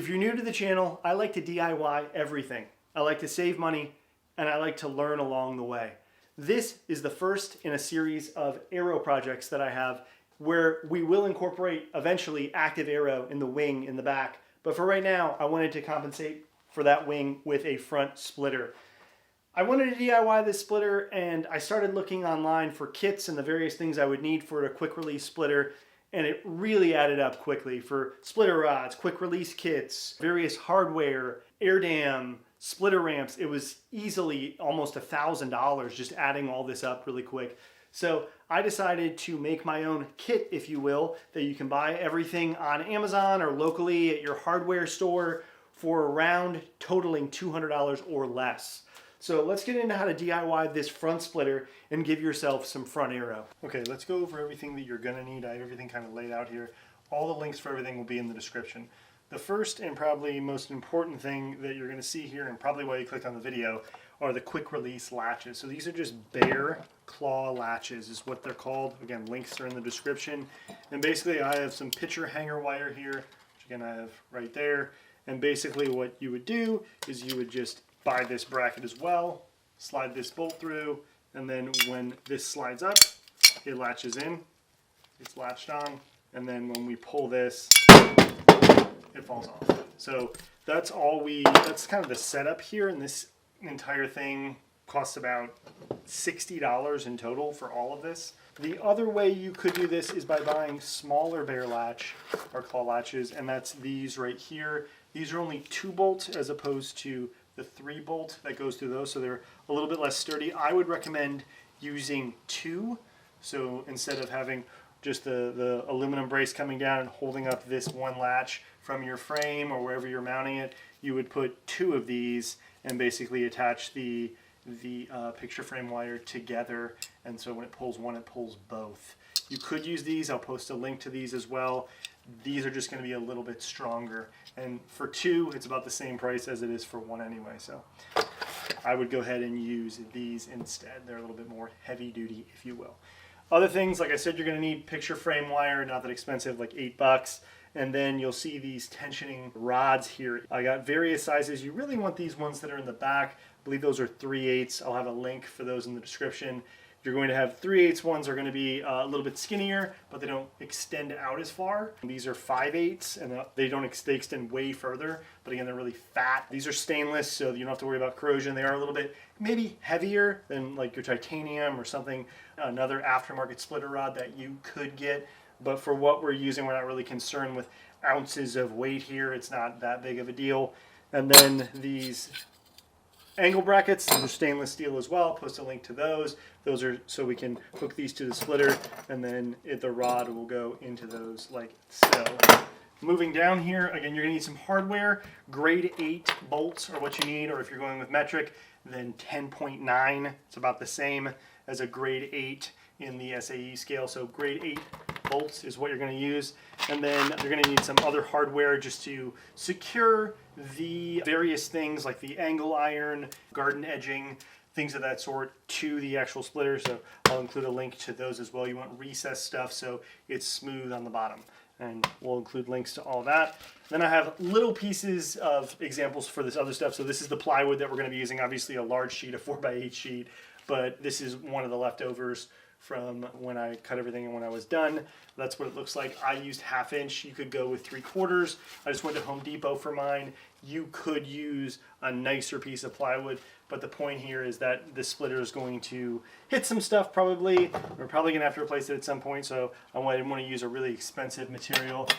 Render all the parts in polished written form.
If you're new to the channel, I like to DIY everything. I like to save money and I like to learn along the way. This is the first in a series of aero projects that I have where we will incorporate eventually active aero in the wing in the back. But for right now, I wanted to compensate for that wing with a front splitter. I wanted to DIY this splitter and I started looking online for kits and the various things I would need for a quick release splitter. And it really added up quickly for splitter rods, quick release kits, various hardware, air dam, splitter ramps. It was easily almost $1,000 just adding all this up really quick. So I decided to make my own kit, if you will, that you can buy everything on Amazon or locally at your hardware store for around totaling $200 or less. So let's get into how to DIY this front splitter and give yourself some front aero. Okay, let's go over everything that you're gonna need. I have everything kind of laid out here. All the links for everything will be in the description. The first and probably most important thing that you're gonna see here, and probably why you clicked on the video, are the quick release latches. So these are just bare claw latches is what they're called. Again, links are in the description. And basically I have some picture hanger wire here, which again I have right there. And basically what you would do is you would just buy this bracket as well, slide this bolt through, and then when this slides up, it latches in, it's latched on, and then when we pull this, it falls off. So that's kind of the setup here, and this entire thing costs about $60 in total for all of this. The other way you could do this is by buying smaller bare latch or claw latches, and that's these right here. These are only 2 bolts as opposed to the 3 bolt that goes through those, so they're a little bit less sturdy. I would recommend using 2, so instead of having just the aluminum brace coming down and holding up this one latch from your frame or wherever you're mounting it, you would put 2 of these and basically attach the picture frame wire together, and so when it pulls one, it pulls both. You could use these. I'll post a link to these as well. These are just going to be a little bit stronger, and for 2 it's about the same price as it is for 1 anyway, so I would go ahead and use these instead. They're a little bit more heavy duty, if you will. Other things, like I said, you're going to need picture frame wire, not that expensive, like $8, and then you'll see these tensioning rods here. I got various sizes. You really want these ones that are in the back. I believe those are 3/8. I'll have a link for those in the description. You're going to have 3/8 ones are going to be a little bit skinnier, but they don't extend out as far. These are 5/8, and they extend way further, but again, they're really fat. These are stainless, so you don't have to worry about corrosion. They are a little bit maybe heavier than like your titanium or something, another aftermarket splitter rod that you could get. But for what we're using, we're not really concerned with ounces of weight here. It's not that big of a deal. And then these angle brackets, these are stainless steel as well. I'll post a link to those. Those are so we can hook these to the splitter, and then the rod will go into those like so. Moving down here, again, you're gonna need some hardware. Grade 8 bolts are what you need, or if you're going with metric, then 10.9. It's about the same as a grade 8 in the SAE scale. So grade 8 bolts is what you're going to use, and then you're going to need some other hardware just to secure the various things like the angle iron, garden edging, things of that sort to the actual splitter. So I'll include a link to those as well. You want recessed stuff so it's smooth on the bottom, and we'll include links to all that. Then I have little pieces of examples for this other stuff. So this is the plywood that we're going to be using, obviously a large sheet, a 4x8 sheet, but this is one of the leftovers from when I cut everything and when I was done. That's what it looks like. I used 1/2 inch. You could go with 3/4. I just went to Home Depot for mine. You could use a nicer piece of plywood, but the point here is that the splitter is going to hit some stuff probably. We're probably gonna have to replace it at some point, so I didn't want to use a really expensive material.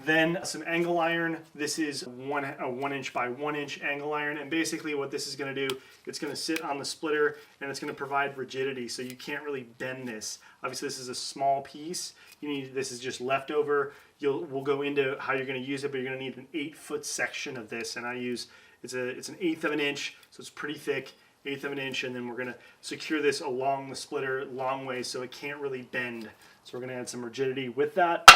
Then some angle iron. This is a 1 inch by 1 inch angle iron, and basically what this is going to do, it's going to sit on the splitter and it's going to provide rigidity, so you can't really bend this. Obviously this is a small piece. This is just leftover. We'll go into how you're going to use it, but you're going to need an 8-foot section of this, and it's an 1/8 of an inch, so it's pretty thick, 1/8 of an inch, and then we're going to secure this along the splitter long ways so it can't really bend. So we're going to add some rigidity with that.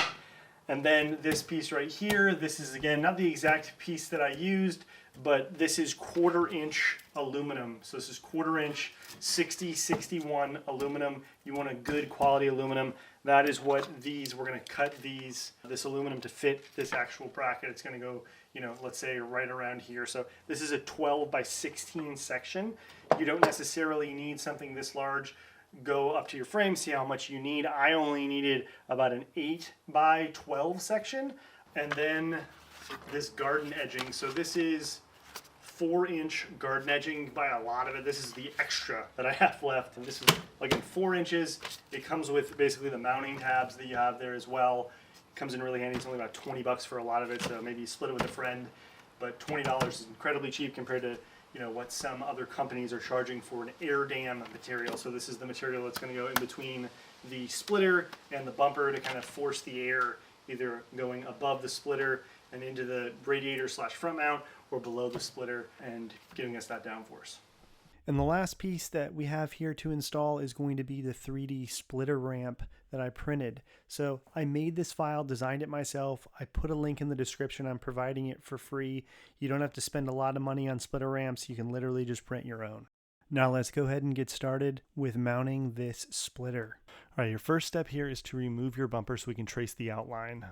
And then this piece right here, this is again not the exact piece that I used, but this is 1/4 inch aluminum. So this is 1/4 inch 6061 aluminum. You want a good quality aluminum. that is what we're going to cut this aluminum to fit this actual bracket. It's going to go, let's say right around here. So this is a 12 by 16 section. You don't necessarily need something this large. Go up to your frame, see how much you need. I only needed about an 8 by 12 section. And then this garden edging. So this is 4-inch garden edging. By a lot of it. This is the extra that I have left, and this is like in 4 inches. It comes with basically the mounting tabs that you have there as well. It comes in really handy. It's only about $20 for a lot of it, so maybe you split it with a friend. But $20 is incredibly cheap compared to what some other companies are charging for an air dam material. So this is the material that's going to go in between the splitter and the bumper to kind of force the air either going above the splitter and into the radiator / front mount, or below the splitter and giving us that downforce. And the last piece that we have here to install is going to be the 3D splitter ramp that I printed. So I made this file, designed it myself. I put a link in the description. I'm providing it for free. You don't have to spend a lot of money on splitter ramps. You can literally just print your own. Now let's go ahead and get started with mounting this splitter. All right, your first step here is to remove your bumper so we can trace the outline.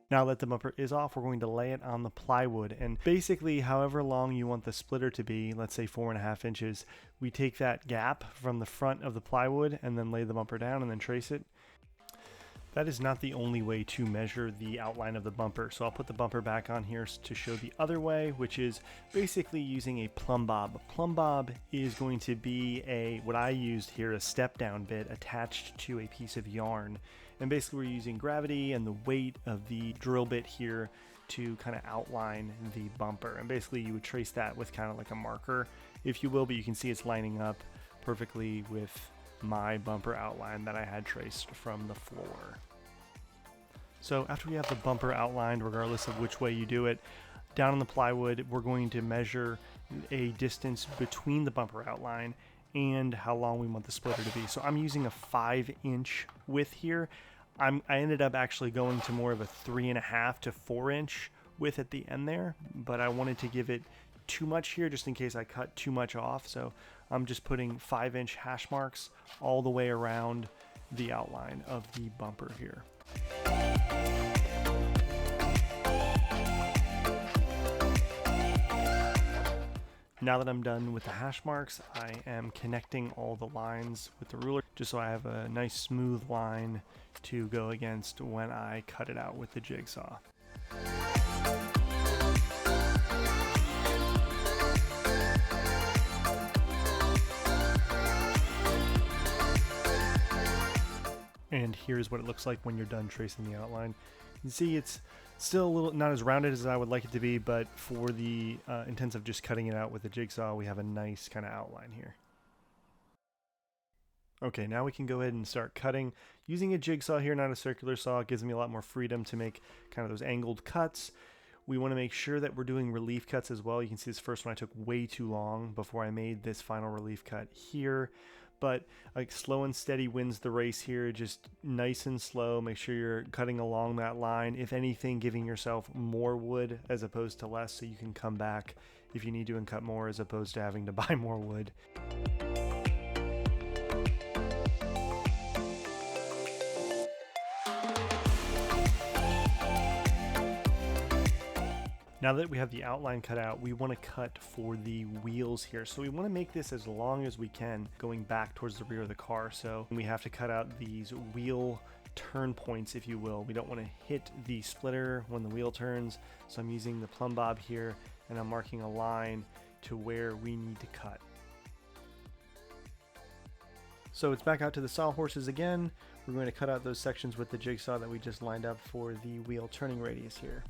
Now that the bumper is off, we're going to lay it on the plywood, and basically however long you want the splitter to be, let's say 4.5 inches, we take that gap from the front of the plywood and then lay the bumper down and then trace it. That is not the only way to measure the outline of the bumper, so I'll put the bumper back on here to show the other way, which is basically using a plumb bob. A plumb bob is going to be what I used here, a step down bit attached to a piece of yarn. And basically we're using gravity and the weight of the drill bit here to kind of outline the bumper. And basically you would trace that with kind of like a marker, if you will, but you can see it's lining up perfectly with my bumper outline that I had traced from the floor. So after we have the bumper outlined, regardless of which way you do it, down on the plywood, we're going to measure a distance between the bumper outline and how long we want the splitter to be. So I'm using a 5-inch width here. I ended up actually going to more of a 3.5 to 4-inch width at the end there, but I wanted to give it too much here just in case I cut too much off. So I'm just putting 5-inch hash marks all the way around the outline of the bumper here. Now that I'm done with the hash marks, I am connecting all the lines with the ruler just so I have a nice smooth line to go against when I cut it out with the jigsaw. And here's what it looks like when you're done tracing the outline. You can see it's still a little not as rounded as I would like it to be, but for the intents of just cutting it out with the jigsaw, we have a nice kind of outline here. Okay, now we can go ahead and start cutting. Using a jigsaw here, not a circular saw, it gives me a lot more freedom to make kind of those angled cuts. We want to make sure that we're doing relief cuts as well. You can see this first one I took way too long before I made this final relief cut here. But like slow and steady wins the race here, just nice and slow. Make sure you're cutting along that line. If anything, giving yourself more wood as opposed to less, so you can come back if you need to and cut more as opposed to having to buy more wood. Now that we have the outline cut out, we want to cut for the wheels here. So we want to make this as long as we can going back towards the rear of the car. So we have to cut out these wheel turn points, if you will. We don't want to hit the splitter when the wheel turns. So I'm using the plumb bob here and I'm marking a line to where we need to cut. So it's back out to the sawhorses again. We're going to cut out those sections with the jigsaw that we just lined up for the wheel turning radius here.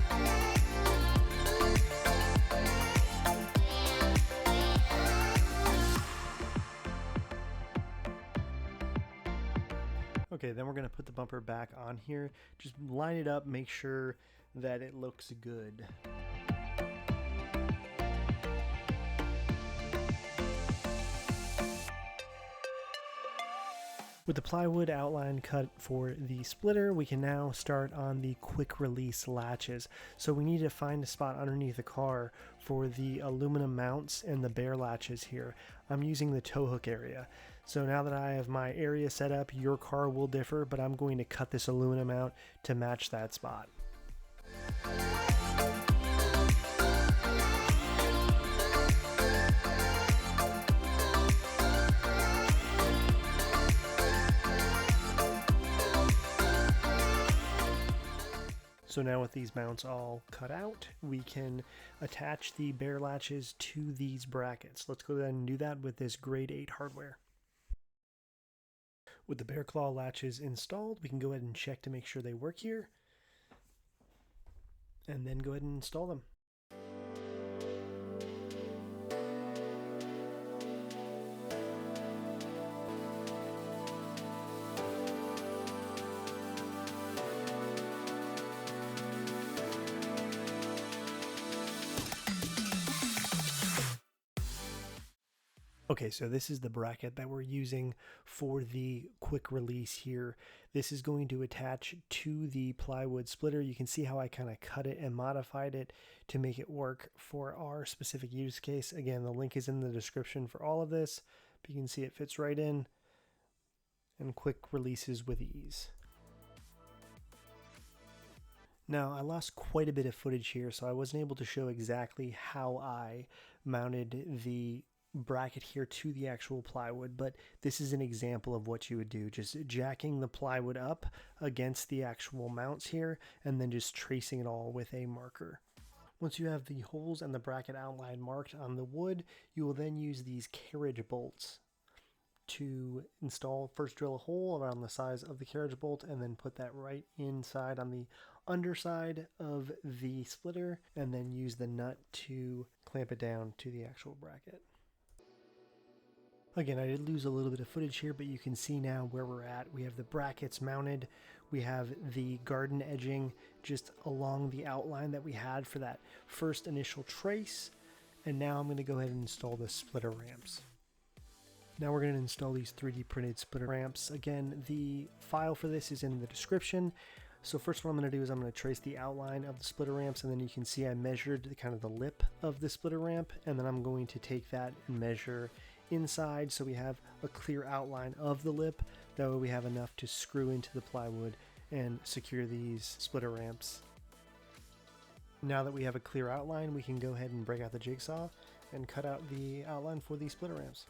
Okay, then we're going to put the bumper back on here. Just line it up, make sure that it looks good. With the plywood outline cut for the splitter, we can now start on the quick release latches. So we need to find a spot underneath the car for the aluminum mounts and the bare latches here. I'm using the tow hook area. So now that I have my area set up, your car will differ, but I'm going to cut this aluminum out to match that spot. So now with these mounts all cut out, we can attach the bare latches to these brackets. Let's go ahead and do that with this grade 8 hardware. With the bare claw latches installed, we can go ahead and check to make sure they work here, and then go ahead and install them. Okay, so this is the bracket that we're using for the quick release here. This is going to attach to the plywood splitter. You can see how I kind of cut it and modified it to make it work for our specific use case. Again, the link is in the description for all of this, but you can see it fits right in and quick releases with ease. Now, I lost quite a bit of footage here, so I wasn't able to show exactly how I mounted the bracket here to the actual plywood, but this is an example of what you would do, just jacking the plywood up against the actual mounts here and then just tracing it all with a marker. Once you have the holes and the bracket outline marked on the wood, you will then use these carriage bolts to install. First drill a hole around the size of the carriage bolt and then put that right inside on the underside of the splitter, and then use the nut to clamp it down to the actual bracket. Again, I did lose a little bit of footage here, but you can see now where we're at. We have the brackets mounted. We have the garden edging just along the outline that we had for that first initial trace. And now I'm going to go ahead and install the splitter ramps. Now we're going to install these 3D printed splitter ramps. Again, the file for this is in the description. So first what I'm going to do is I'm going to trace the outline of the splitter ramps, and then you can see I measured the lip of the splitter ramp, and then I'm going to take that and measure inside so we have a clear outline of the lip. That way we have enough to screw into the plywood and secure these splitter ramps. Now that we have a clear outline, we can go ahead and break out the jigsaw and cut out the outline for these splitter ramps.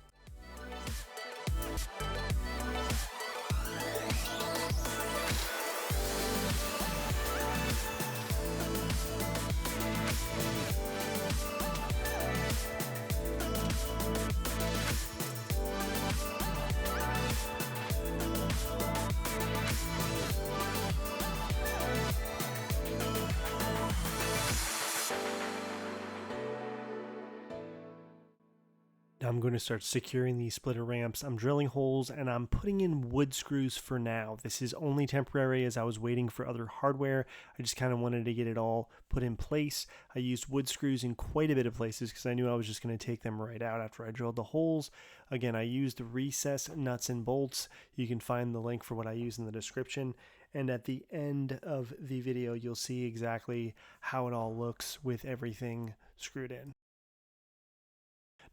Now I'm going to start securing these splitter ramps. I'm drilling holes and I'm putting in wood screws for now. This is only temporary as I was waiting for other hardware. I just kind of wanted to get it all put in place. I used wood screws in quite a bit of places because I knew I was just going to take them right out after I drilled the holes. Again, I used recess nuts and bolts. You can find the link for what I use in the description. And at the end of the video, you'll see exactly how it all looks with everything screwed in.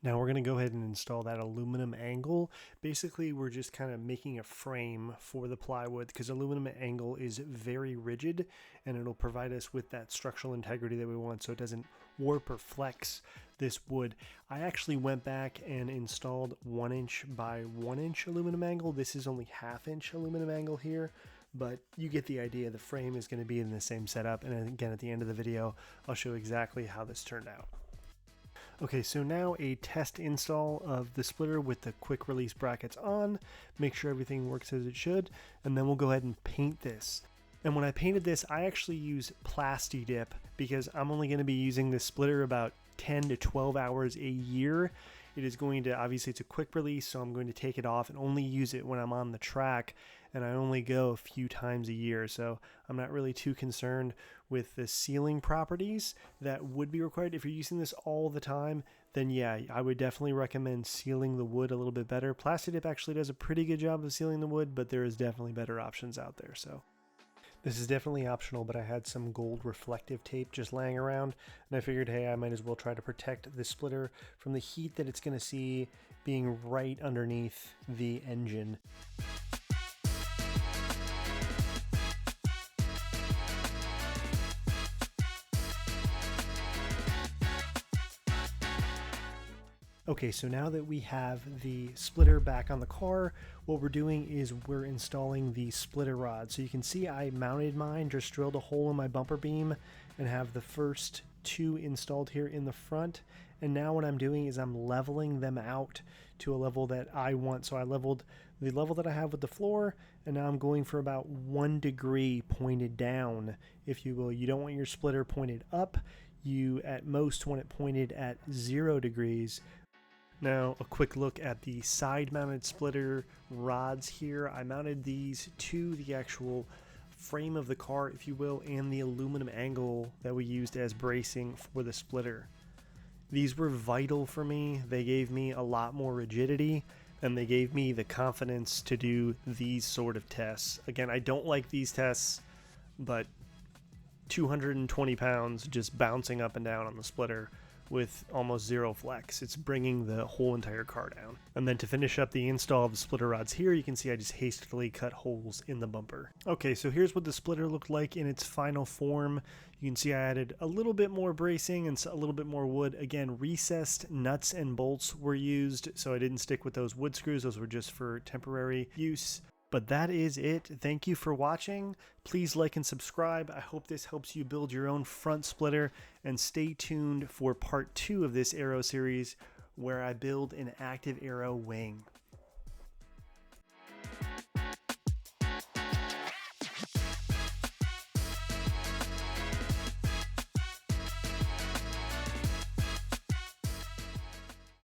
Now we're going to go ahead and install that aluminum angle. Basically, we're just kind of making a frame for the plywood because aluminum angle is very rigid and it'll provide us with that structural integrity that we want so it doesn't warp or flex this wood. I actually went back and installed 1 inch by 1 inch aluminum angle. This is only 1/2 inch aluminum angle here, but you get the idea. The frame is going to be in the same setup, and again at the end of the video I'll show exactly how this turned out. Okay, so now a test install of the splitter with the quick release brackets on. Make sure everything works as it should, and then we'll go ahead and paint this. And when I painted this, I actually use Plasti Dip because I'm only going to be using this splitter about 10 to 12 hours a year. It is going to, obviously it's a quick release, so I'm going to take it off and only use it when I'm on the track. and I only go a few times a year, so I'm not really too concerned with the sealing properties that would be required. If you're using this all the time, then yeah, I would definitely recommend sealing the wood a little bit better. Plasti-Dip actually does a pretty good job of sealing the wood, but there is definitely better options out there. So this is definitely optional, but I had some gold reflective tape just laying around, and I figured, hey, I might as well try to protect this splitter from the heat that it's going to see being right underneath the engine. Okay, so now that we have the splitter back on the car, what we're doing is we're installing the splitter rod. So you can see I mounted mine, just drilled a hole in my bumper beam and have the first two installed here in the front. And now what I'm doing is I'm leveling them out to a level that I want. So I leveled the level that I have with the floor, and now I'm going for about 1 degree pointed down, if you will. You don't want your splitter pointed up. You at most want it pointed at 0 degrees. Now, a quick look at the side-mounted splitter rods here. I mounted these to the actual frame of the car, if you will, and the aluminum angle that we used as bracing for the splitter. These were vital for me. They gave me a lot more rigidity, and they gave me the confidence to do these sort of tests. Again, I don't like these tests, but 220 pounds just bouncing up and down on the splitter with almost zero flex. It's bringing the whole entire car down. And then to finish up the install of the splitter rods here, you can see I just hastily cut holes in the bumper. Okay, so here's what the splitter looked like in its final form. You can see I added a little bit more bracing and a little bit more wood. Again, recessed nuts and bolts were used, so I didn't stick with those wood screws. Those were just for temporary use. But that is it. Thank you for watching. Please like and subscribe. I hope this helps you build your own front splitter, and stay tuned for part 2 of this aero series where I build an active aero wing.